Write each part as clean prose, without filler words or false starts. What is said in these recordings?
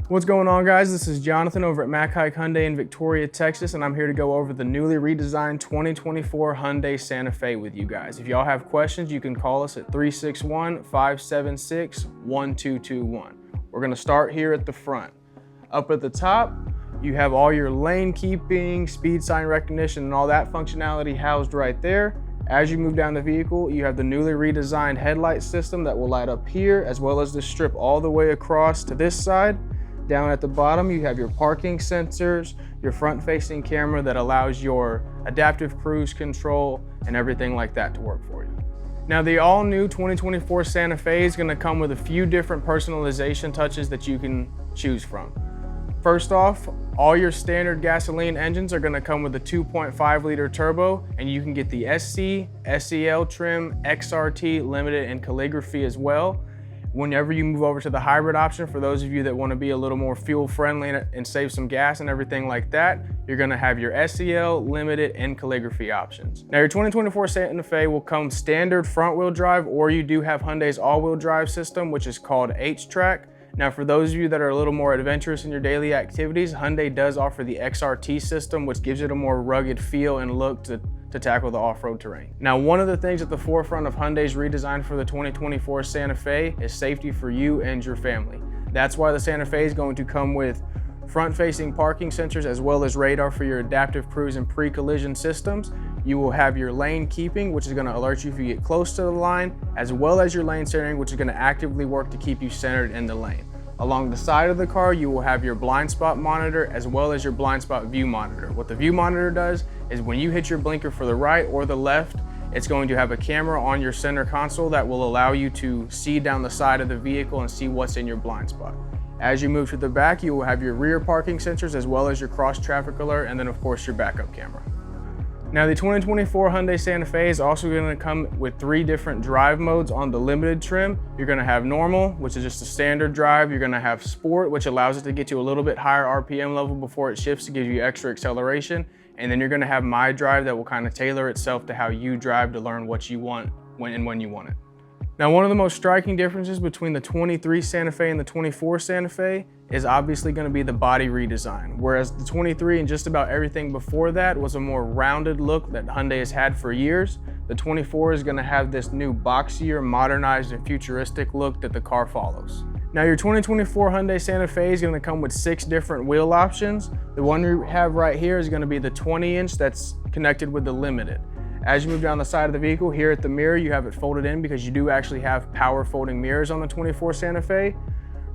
What's going on, guys? This is Jonathan over at Mac Haik Hyundai in Victoria, Texas, and I'm here to go over the newly redesigned 2024 Hyundai Santa Fe with you guys. If y'all have questions, you can call us at 361-576-1221. We're gonna start here at the front. Up at the top, you have all your lane keeping, speed sign recognition, and all that functionality housed right there. As you move down the vehicle, you have the newly redesigned headlight system that will light up here, as well as the strip all the way across to this side. Down at the bottom, you have your parking sensors, your front-facing camera that allows your adaptive cruise control and everything like that to work for you. Now, the all-new 2024 Santa Fe is going to come with a few different personalization touches that you can choose from. First off, all your standard gasoline engines are going to come with a 2.5-liter turbo, and you can get the SC, SEL trim, XRT, Limited, and Calligraphy as well. Whenever you move over to the hybrid option, for those of you that want to be a little more fuel friendly and save some gas and everything like that, you're going to have your SEL, Limited, and Calligraphy options. Now, your 2024 Santa Fe will come standard front wheel drive, or you do have Hyundai's all-wheel drive system, which is called H-Track. Now, for those of you that are a little more adventurous in your daily activities, Hyundai does offer the XRT system, which gives it a more rugged feel and look to tackle the off-road terrain. Now, one of the things at the forefront of Hyundai's redesign for the 2024 Santa Fe is safety for you and your family. That's why the Santa Fe is going to come with front-facing parking sensors as well as radar for your adaptive cruise and pre-collision systems. You will have your lane keeping, which is going to alert you if you get close to the line, as well as your lane centering, which is going to actively work to keep you centered in the lane. Along the side of the car, you will have your blind spot monitor as well as your blind spot view monitor. What the view monitor does is when you hit your blinker for the right or the left, it's going to have a camera on your center console that will allow you to see down the side of the vehicle and see what's in your blind spot. As you move to the back, you will have your rear parking sensors as well as your cross traffic alert, and then of course your backup camera. Now, the 2024 Hyundai Santa Fe is also going to come with 3 different drive modes on the Limited trim. You're going to have normal, which is just a standard drive. You're going to have sport, which allows it to get you a little bit higher RPM level before it shifts to give you extra acceleration. And then you're going to have my drive that will kind of tailor itself to how you drive to learn what you want when you want it. Now, one of the most striking differences between the 23 Santa Fe and the 24 Santa Fe is obviously going to be the body redesign. Whereas the 23 and just about everything before that was a more rounded look that Hyundai has had for years, the 24 is going to have this new boxier, modernized, and futuristic look that the car follows. Now, your 2024 Hyundai Santa Fe is going to come with 6 different wheel options. The one we have right here is going to be the 20-inch that's connected with the Limited. As you move down the side of the vehicle, here at the mirror, you have it folded in because you do actually have power folding mirrors on the 24 Santa Fe.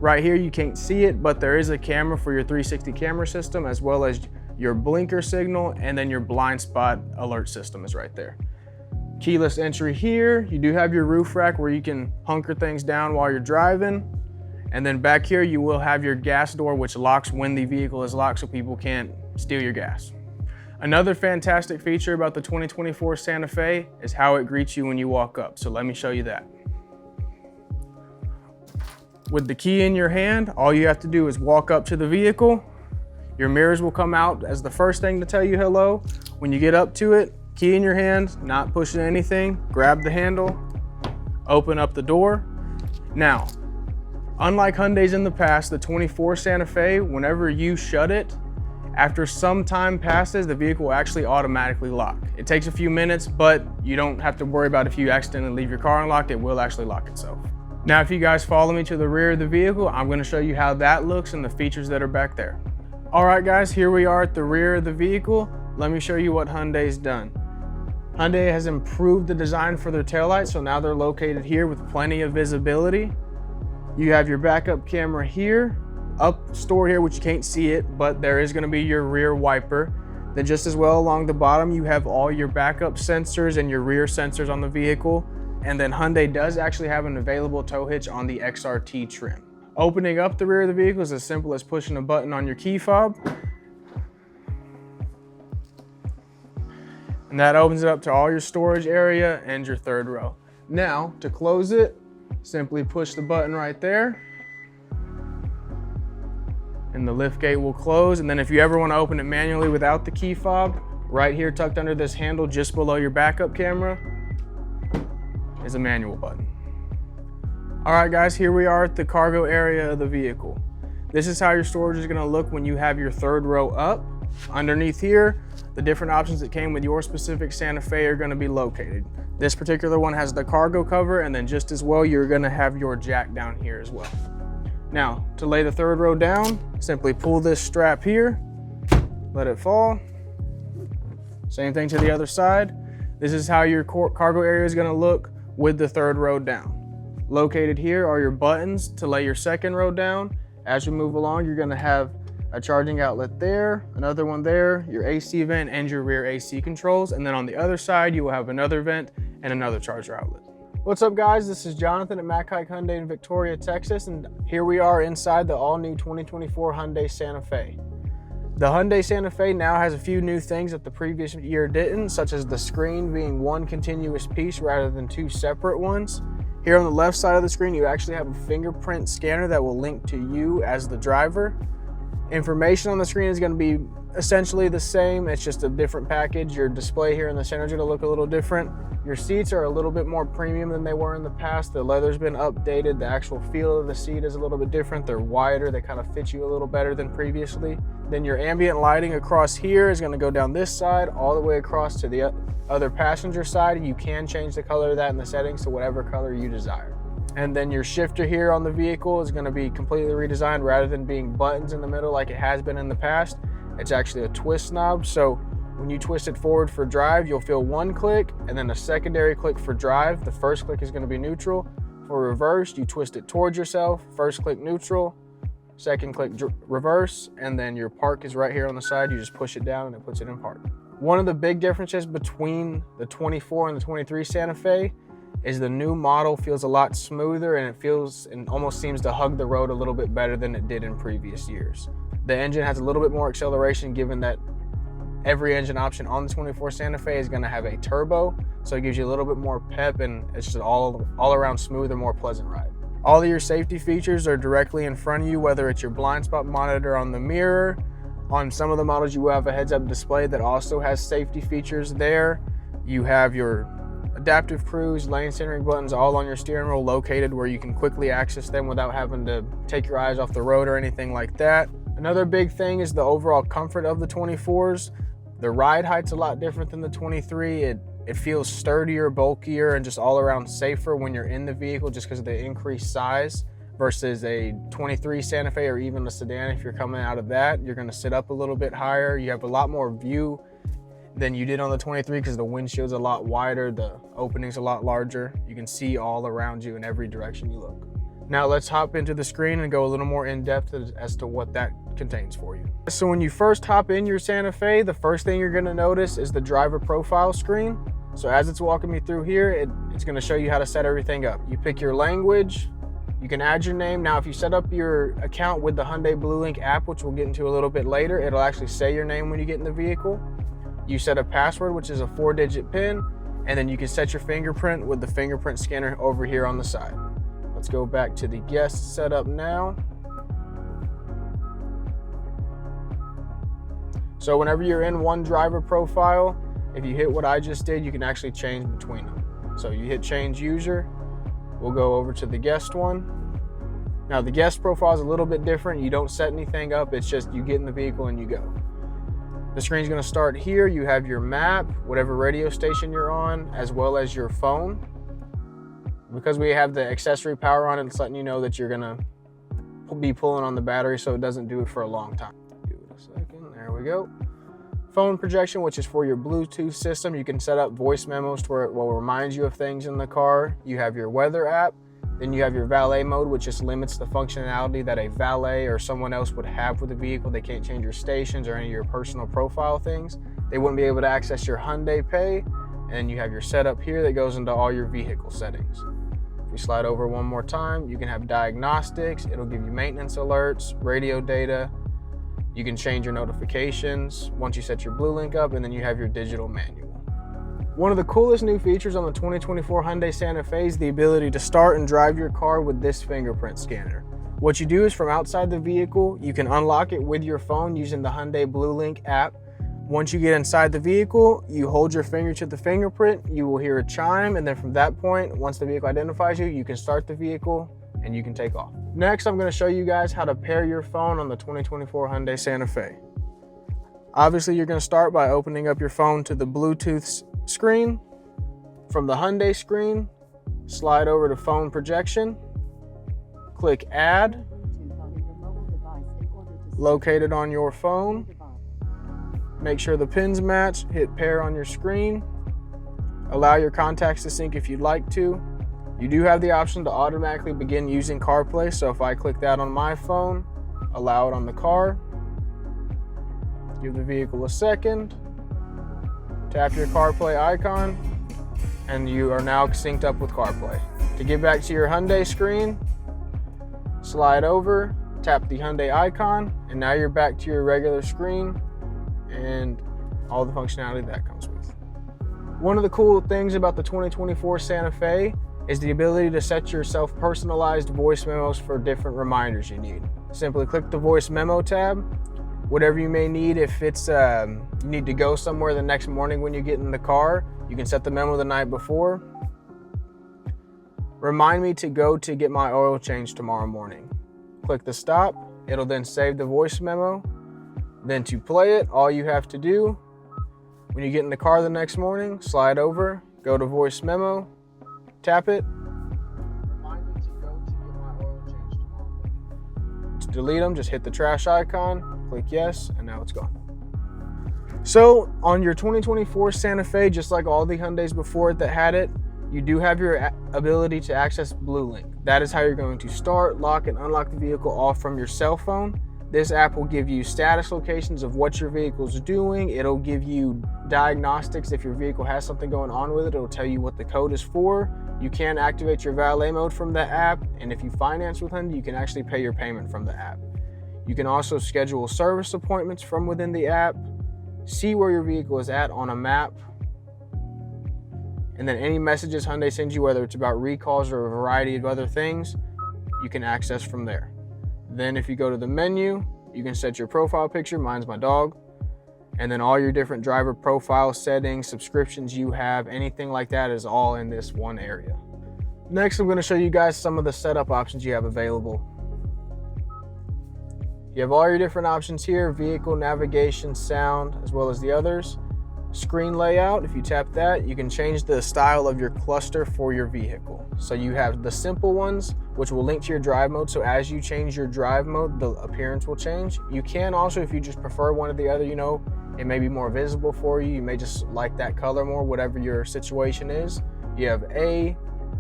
Right here, you can't see it, but there is a camera for your 360 camera system, as well as your blinker signal, and then your blind spot alert system is right there. Keyless entry here. You do have your roof rack where you can hunker things down while you're driving. And then back here, you will have your gas door, which locks when the vehicle is locked so people can't steal your gas. Another fantastic feature about the 2024 Santa Fe is how it greets you when you walk up. So let me show you that. With the key in your hand, all you have to do is walk up to the vehicle. Your mirrors will come out as the first thing to tell you hello. When you get up to it, key in your hand, not pushing anything, grab the handle, open up the door. Now, unlike Hyundai's in the past, the 24 Santa Fe, whenever you shut it, after some time passes, the vehicle will actually automatically lock. It takes a few minutes, but you don't have to worry about if you accidentally leave your car unlocked, it will actually lock itself. Now, if you guys follow me to the rear of the vehicle, I'm gonna show you how that looks and the features that are back there. All right, guys, here we are at the rear of the vehicle. Let me show you what Hyundai's done. Hyundai has improved the design for their taillights, so now they're located here with plenty of visibility. You have your backup camera here, stored here, which you can't see it, but there is going to be your rear wiper. Then just as well along the bottom, you have all your backup sensors and your rear sensors on the vehicle. And then Hyundai does actually have an available tow hitch on the XRT trim. Opening up the rear of the vehicle is as simple as pushing a button on your key fob. And that opens it up to all your storage area and your third row. Now, to close it, simply push the button right there. And the lift gate will close. And then if you ever want to open it manually without the key fob, right here tucked under this handle just below your backup camera is a manual button. All right, guys, here we are at the cargo area of the vehicle. This is how your storage is gonna look when you have your third row up. Underneath here, the different options that came with your specific Santa Fe are gonna be located. This particular one has the cargo cover, and then just as well, you're gonna have your jack down here as well. Now, to lay the third row down, simply pull this strap here, let it fall. Same thing to the other side. This is how your cargo area is gonna look with the third row down. Located here are your buttons to lay your second row down. As we move along, you're gonna have a charging outlet there, another one there, your AC vent and your rear AC controls. And then on the other side, you will have another vent and another charger outlet. What's up guys, this is Jonathan at Mac Haik Hyundai in Victoria, Texas. And here we are inside the all new 2024 Hyundai Santa Fe. The Hyundai Santa Fe now has a few new things that the previous year didn't, such as the screen being one continuous piece rather than two separate ones. Here on the left side of the screen, you actually have a fingerprint scanner that will link to you as the driver. Information on the screen is going to be essentially the same. It's just a different package. Your display here in the center is going to look a little different. Your seats are a little bit more premium than they were in the past. The leather's been updated. The actual feel of the seat is a little bit different. They're wider. They kind of fit you a little better than previously. Then your ambient lighting across here is going to go down this side all the way across to the other passenger side. You can change the color of that in the settings to whatever color you desire. And then your shifter here on the vehicle is going to be completely redesigned. Rather than being buttons in the middle like it has been in the past, it's actually a twist knob. So when you twist it forward for drive, you'll feel one click and then a secondary click for drive. The first click is going to be neutral. For reverse, you twist it towards yourself, first click neutral, second click reverse, and then your park is right here on the side. You just push it down and it puts it in park. One of the big differences between the 24 and the 23 Santa Fe is the new model feels a lot smoother, and it feels and almost seems to hug the road a little bit better than it did in previous years. The engine has a little bit more acceleration, given that every engine option on the 24 Santa Fe is going to have a turbo, so it gives you a little bit more pep, and it's just all around smoother, more pleasant ride. All of your safety features are directly in front of you, whether it's your blind spot monitor on the mirror. On some of the models, you will have a heads-up display that also has safety features there. You have your adaptive cruise, lane centering buttons all on your steering wheel located where you can quickly access them without having to take your eyes off the road or anything like that. Another big thing is the overall comfort of the 24s. The ride height's a lot different than the 23. It feels sturdier, bulkier, and just all around safer when you're in the vehicle just because of the increased size versus a 23 Santa Fe or even a sedan. If you're coming out of that, you're gonna sit up a little bit higher. You have a lot more view than you did on the 23 because the windshield's a lot wider, the opening's a lot larger. You can see all around you in every direction you look. Now let's hop into the screen and go a little more in depth as to what that contains for you. So when you first hop in your Santa Fe, the first thing you're gonna notice is the driver profile screen. So as it's walking me through here, it's gonna show you how to set everything up. You pick your language, you can add your name. Now if you set up your account with the Hyundai BlueLink app, which we'll get into a little bit later, it'll actually say your name when you get in the vehicle. You set a password, which is a 4-digit PIN, and then you can set your fingerprint with the fingerprint scanner over here on the side. Let's go back to the guest setup now. So whenever you're in one driver profile, if you hit what I just did, you can actually change between them. So you hit change user, we'll go over to the guest one. Now the guest profile is a little bit different. You don't set anything up, it's just you get in the vehicle and you go. The screen's gonna start here. You have your map, whatever radio station you're on, as well as your phone. Because we have the accessory power on it, it's letting you know that you're gonna be pulling on the battery so it doesn't do it for a long time. Give it a second, there we go. Phone projection, which is for your Bluetooth system. You can set up voice memos to where it will remind you of things in the car. You have your weather app. Then you have your valet mode, which just limits the functionality that a valet or someone else would have with the vehicle. They can't change your stations or any of your personal profile things. They wouldn't be able to access your Hyundai Pay. And then you have your setup here that goes into all your vehicle settings. If we slide over one more time, you can have diagnostics. It'll give you maintenance alerts, radio data. You can change your notifications once you set your BlueLink up, and then you have your digital manual. One of the coolest new features on the 2024 Hyundai Santa Fe is the ability to start and drive your car with this fingerprint scanner. What you do is from outside the vehicle, you can unlock it with your phone using the Hyundai BlueLink app. Once you get inside the vehicle, you hold your finger to the fingerprint, you will hear a chime, and then from that point, once the vehicle identifies you, you can start the vehicle, and you can take off. Next, I'm gonna show you guys how to pair your phone on the 2024 Hyundai Santa Fe. Obviously, you're gonna start by opening up your phone to the Bluetooth screen. From the Hyundai screen, slide over to phone projection, click add, locate it on your phone, make sure the pins match, hit pair on your screen, allow your contacts to sync if you'd like to. You do have the option to automatically begin using CarPlay, so if I click that on my phone, allow it on the car, give the vehicle a second, tap your CarPlay icon, and you are now synced up with CarPlay. To get back to your Hyundai screen, slide over, tap the Hyundai icon, and now you're back to your regular screen and all the functionality that comes with. One of the cool things about the 2024 Santa Fe is the ability to set yourself personalized voice memos for different reminders you need. Simply click the voice memo tab. Whatever you may need, if it's you need to go somewhere the next morning when you get in the car, you can set the memo the night before. Remind me to go to get my oil changed tomorrow morning. Click the stop. It'll then save the voice memo. Then to play it, all you have to do, when you get in the car the next morning, slide over, go to voice memo, tap it. Remind me to go to get my oil changed tomorrow. To delete them, just hit the trash icon, click yes, and now it's gone. So on your 2024 Santa Fe, just like all the Hyundais before it that had it, you do have your ability to access BlueLink. That is how you're going to start, lock, and unlock the vehicle all from your cell phone. This app will give you status locations of what your vehicle's doing. It'll give you diagnostics if your vehicle has something going on with it. It'll tell you what the code is for. You can activate your valet mode from the app, and if you finance with Hyundai, you can actually pay your payment from the app. You can also schedule service appointments from within the app, see where your vehicle is at on a map, and then any messages Hyundai sends you, whether it's about recalls or a variety of other things, you can access from there. Then if you go to the menu, you can set your profile picture, mine's my dog, and then all your different driver profile settings, subscriptions you have, anything like that is all in this one area. Next, I'm gonna show you guys some of the setup options you have available. You have all your different options here: vehicle, navigation, sound, as well as the others. Screen layout, if you tap that, you can change the style of your cluster for your vehicle. So you have the simple ones, which will link to your drive mode. So as you change your drive mode, the appearance will change. You can also, if you just prefer one or the other, it may be more visible for you. You may just like that color more, whatever your situation is. You have A,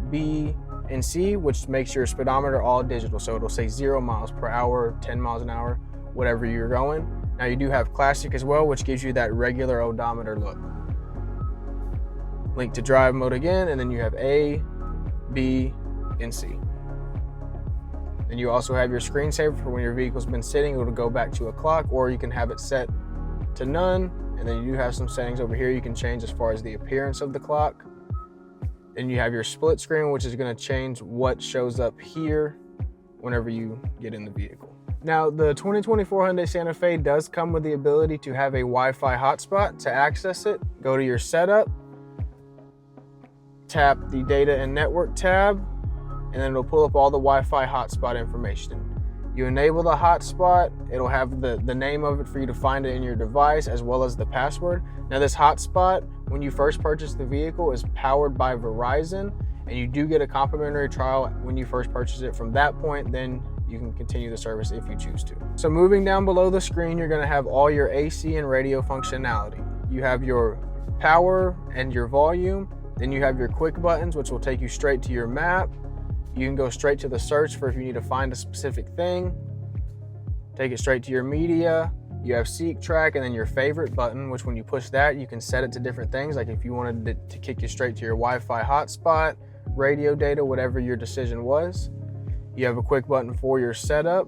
B, and C, which makes your speedometer all digital. So it'll say 0 miles per hour, 10 miles an hour, whatever you're going. Now you do have classic as well, which gives you that regular odometer look. Link to drive mode again, and then you have A, B, and C. Then you also have your screensaver for when your vehicle's been sitting. It'll go back to a clock, or you can have it set to none. And then you do have some settings over here you can change as far as the appearance of the clock. Then you have your split screen, which is going to change what shows up here whenever you get in the vehicle. Now, the 2024 Hyundai Santa Fe does come with the ability to have a Wi-Fi hotspot. To access it, go to your setup, tap the data and network tab, and then it'll pull up all the Wi-Fi hotspot information. You enable the hotspot, it'll have the name of it for you to find it in your device, as well as the password. Now this hotspot, when you first purchase the vehicle, is powered by Verizon, and you do get a complimentary trial when you first purchase it. From that point, then you can continue the service if you choose to. So moving down below the screen, you're gonna have all your AC and radio functionality. You have your power and your volume, then you have your quick buttons, which will take you straight to your map. You can go straight to the search for if you need to find a specific thing. Take it straight to your media. You have seek, track, and then your favorite button, which when you push that, you can set it to different things. Like if you wanted it to kick you straight to your Wi-Fi hotspot, radio data, whatever your decision was. You have a quick button for your setup.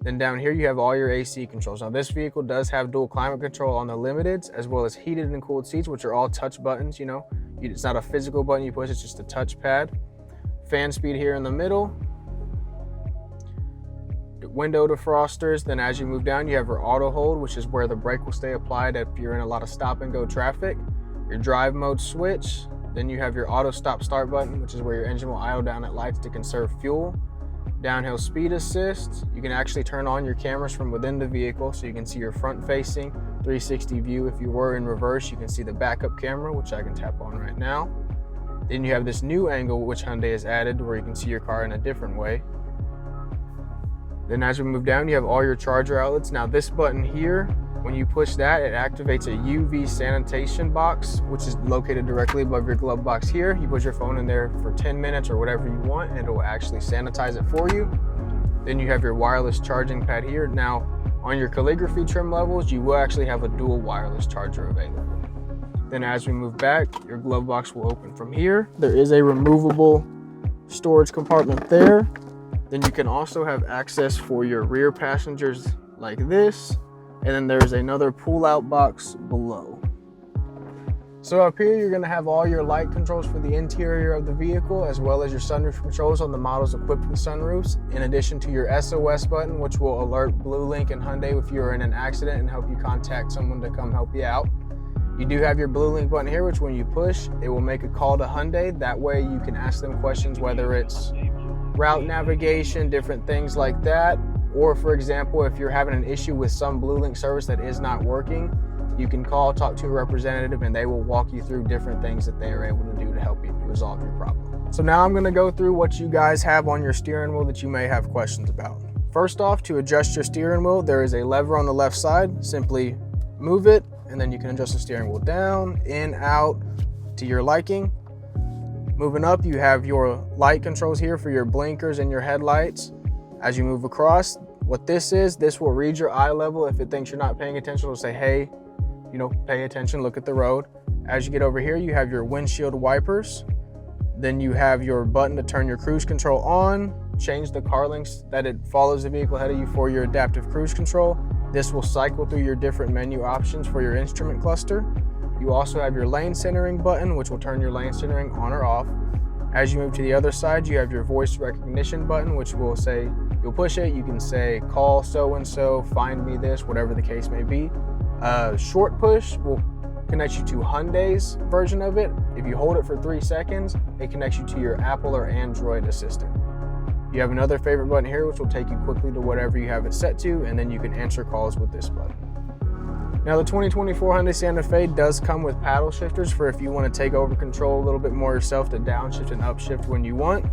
Then down here, you have all your AC controls. Now this vehicle does have dual climate control on the limiteds, as well as heated and cooled seats, which are all touch buttons. It's not a physical button you push, it's just a touch pad. Fan speed here in the middle. Window defrosters. Then as you move down, you have your auto hold, which is where the brake will stay applied if you're in a lot of stop and go traffic. Your drive mode switch. Then you have your auto stop start button, which is where your engine will idle down at lights to conserve fuel. downhill speed assist. You can actually turn on your cameras from within the vehicle so you can see your front facing 360 view. If you were in reverse, you can see the backup camera, which I can tap on right now. Then you have this new angle which Hyundai has added where you can see your car in a different way. Then as we move down, you have all your charger outlets. Now this button here, when you push that, it activates a UV sanitation box, which is located directly above your glove box here. You put your phone in there for 10 minutes or whatever you want, and it will actually sanitize it for you. Then you have your wireless charging pad here. Now, on your calligraphy trim levels, you will actually have a dual wireless charger available. Then as we move back, your glove box will open from here. There is a removable storage compartment there. Then you can also have access for your rear passengers like this. And then there's another pull-out box below. So up here, you're gonna have all your light controls for the interior of the vehicle, as well as your sunroof controls on the models equipped with sunroofs, in addition to your SOS button, which will alert BlueLink and Hyundai if you're in an accident and help you contact someone to come help you out. You do have your BlueLink button here, which when you push, it will make a call to Hyundai. That way you can ask them questions, whether it's route navigation, different things like that. Or for example, if you're having an issue with some BlueLink service that is not working, you can call, talk to a representative, and they will walk you through different things that they are able to do to help you resolve your problem. So now I'm gonna go through what you guys have on your steering wheel that you may have questions about. First off, to adjust your steering wheel, there is a lever on the left side. Simply move it, and then you can adjust the steering wheel down, in, out, to your liking. Moving up, you have your light controls here for your blinkers and your headlights. As you move across, what this is, this will read your eye level. If it thinks you're not paying attention, it'll say, hey, pay attention, look at the road. As you get over here, you have your windshield wipers. Then you have your button to turn your cruise control on, change the car links that it follows the vehicle ahead of you for your adaptive cruise control. This will cycle through your different menu options for your instrument cluster. You also have your lane centering button, which will turn your lane centering on or off. As you move to the other side, you have your voice recognition button, which will say, you'll push it, you can say, call so-and-so, find me this, whatever the case may be. Short push will connect you to Hyundai's version of it. If you hold it for 3 seconds, it connects you to your Apple or Android assistant. You have another favorite button here, which will take you quickly to whatever you have it set to, and then you can answer calls with this button. Now the 2024 Hyundai Santa Fe does come with paddle shifters for if you want to take over control a little bit more yourself to downshift and upshift when you want.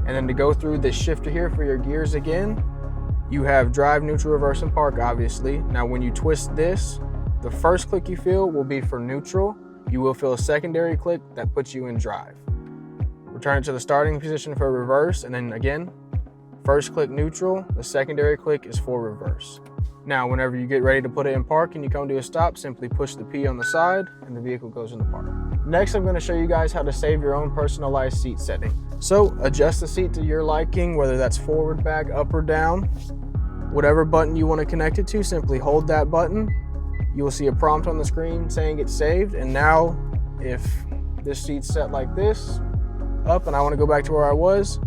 And then to go through this shifter here for your gears again, you have drive, neutral, reverse, and park, obviously. Now when you twist this, the first click you feel will be for neutral. You will feel a secondary click that puts you in drive. Return it to the starting position for reverse, and then again, first click neutral, the secondary click is for reverse. Now, whenever you get ready to put it in park and you come to a stop, simply push the P on the side and the vehicle goes into park. Next, I'm going to show you guys how to save your own personalized seat setting. So adjust the seat to your liking, whether that's forward, back, up, or down. Whatever button you want to connect it to, simply hold that button. You will see a prompt on the screen saying it's saved. And now if this seat's set like this, up, and I want to go back to where I was,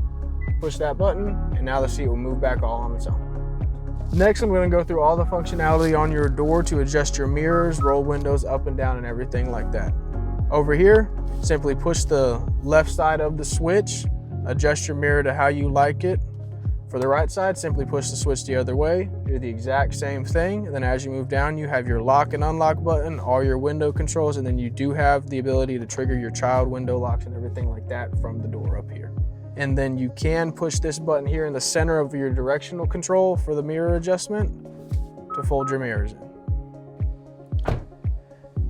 push that button, and now the seat will move back all on its own. Next, I'm going to go through all the functionality on your door to adjust your mirrors, roll windows up and down, and everything like that. Over here, simply push the left side of the switch, adjust your mirror to how you like it. For the right side, simply push the switch the other way, do the exact same thing. And then as you move down, you have your lock and unlock button, all your window controls, and then you do have the ability to trigger your child window locks and everything like that from the door up here. And then you can push this button here in the center of your directional control for the mirror adjustment to fold your mirrors in.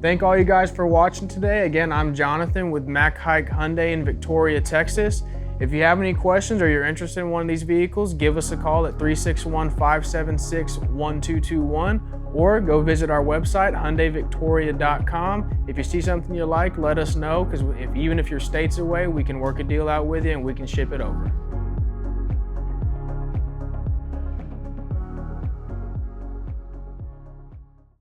Thank all you guys for watching today. Again, I'm Jonathan with Mac Haik Hyundai in Victoria, Texas. If you have any questions or you're interested in one of these vehicles, give us a call at 361-576-1221 or go visit our website, HyundaiVictoria.com. If you see something you like, let us know, because even if your state's away, we can work a deal out with you and we can ship it over.